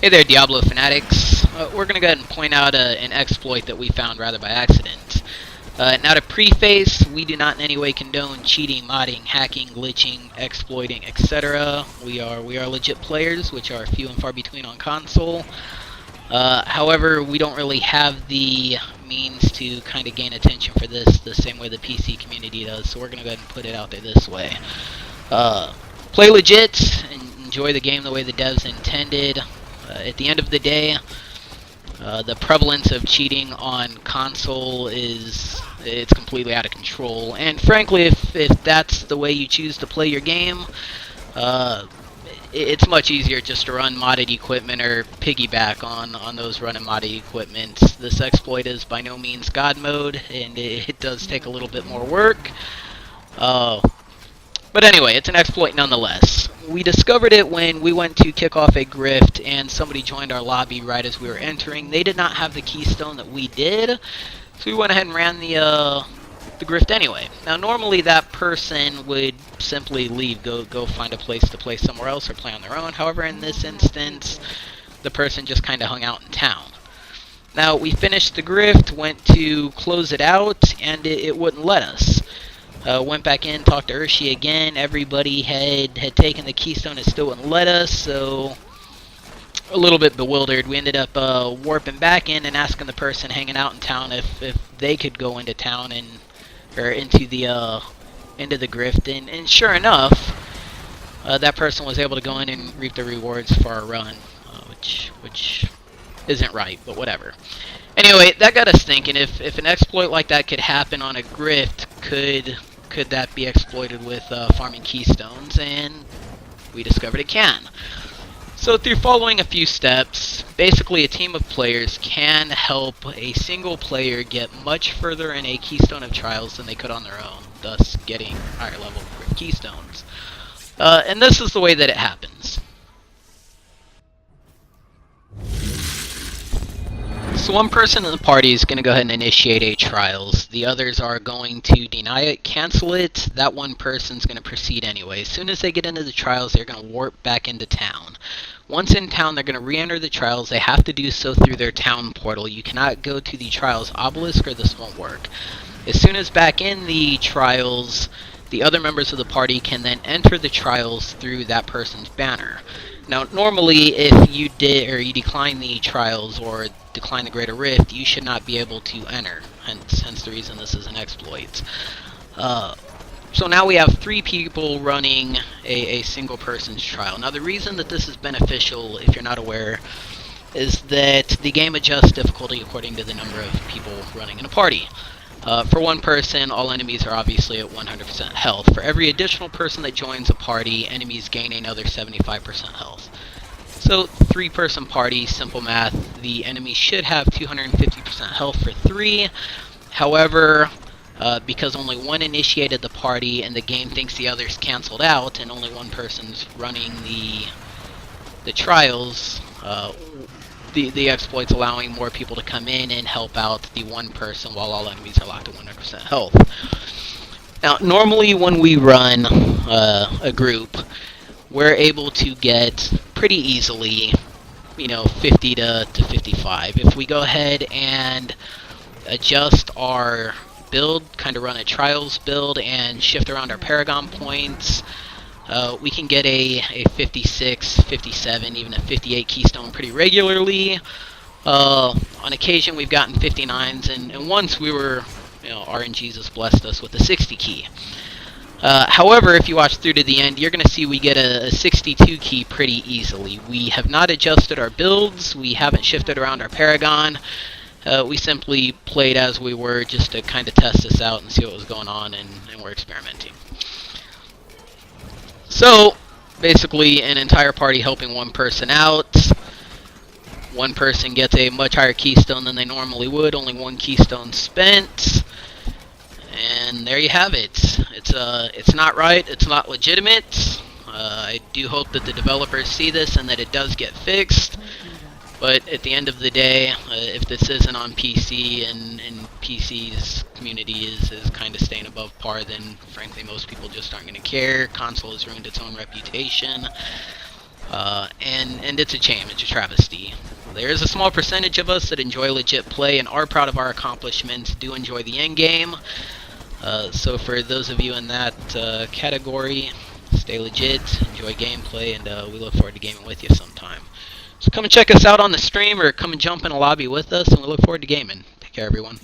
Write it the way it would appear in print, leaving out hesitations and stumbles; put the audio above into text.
Hey there, Diablo fanatics. We're going to go ahead and point out an exploit that we found rather by accident. Now to preface, we do not in any way condone cheating, modding, hacking, glitching, exploiting, etc. We are legit players, which are few and far between on console. However, we don't really have the means to kind of gain attention for this the same way the PC community does, so we're going to go ahead and put it out there this way. Play legit, and enjoy the game the way the devs intended. At the end of the day, the prevalence of cheating on console it's completely out of control. And frankly, if that's the way you choose to play your game, it's much easier just to run modded equipment or piggyback on those running modded equipment. This exploit is by no means God mode, and it does take a little bit more work. But anyway, it's an exploit nonetheless. We discovered it when we went to kick off a grift and somebody joined our lobby right as we were entering. They did not have the keystone that we did, so we went ahead and ran the grift anyway. Now normally that person would simply leave, go find a place to play somewhere else or play on their own. However, in this instance, the person just kind of hung out in town. Now we finished the grift, went to close it out, and it wouldn't let us. Went back in, talked to Urshi again. Everybody had taken the keystone, it still wouldn't let us, so a little bit bewildered. We ended up warping back in and asking the person hanging out in town if they could go into town or into the grift, and sure enough, that person was able to go in and reap the rewards for our run, which isn't right, but whatever. Anyway, that got us thinking, if an exploit like that could happen on a grift, could that be exploited with farming keystones? And we discovered it can. So through following a few steps, basically a team of players can help a single player get much further in a keystone of trials than they could on their own, thus getting higher level keystones. And this is the way that it happens. So one person in the party is going to go ahead and initiate a trials. The others are going to deny it, cancel it. That one person's going to proceed anyway. As soon as they get into the trials, they're going to warp back into town. Once in town, they're going to re-enter the trials. They have to do so through their town portal. You cannot go to the trials obelisk or this won't work. As soon as back in the trials, the other members of the party can then enter the trials through that person's banner. Now, normally, if you decline the trials or decline the Greater Rift, you should not be able to enter. Hence the reason this is an exploit. So now we have 3 people running a single person's trial. Now, the reason that this is beneficial, if you're not aware, is that the game adjusts difficulty according to the number of people running in a party. For one person, all enemies are obviously at 100% health. For every additional person that joins a party, enemies gain another 75% health. So, 3-person party, simple math, the enemy should have 250% health for 3. However, because only one initiated the party and the game thinks the others canceled out and only one person's running the trials, the exploit's allowing more people to come in and help out the one person while all enemies are locked at 100% health. Now, normally when we run a group, we're able to get pretty easily, 50 to 55. If we go ahead and adjust our build, kind of run a trials build and shift around our paragon points, we can get a 56, 57, even a 58 keystone pretty regularly. On occasion we've gotten 59s, and once we were, RNGs has blessed us with a 60 key. However, if you watch through to the end, you're going to see we get a 62 key pretty easily. We have not adjusted our builds, we haven't shifted around our paragon. We simply played as we were just to kind of test this out and see what was going on, and we're experimenting. So, basically, an entire party helping one person out. One person gets a much higher keystone than they normally would, only 1 keystone spent. And there you have it. It's not right, it's not legitimate. I do hope that the developers see this and that it does get fixed. But at the end of the day, if this isn't on PC and PC's community is kind of staying above par, then frankly most people just aren't going to care. Console has ruined its own reputation. And and it's a shame. It's a travesty. There is a small percentage of us that enjoy legit play and are proud of our accomplishments, do enjoy the end game. So for those of you in that category, stay legit, enjoy gameplay, and we look forward to gaming with you sometime. So come and check us out on the stream, or come and jump in a lobby with us, and we look forward to gaming. Take care, everyone.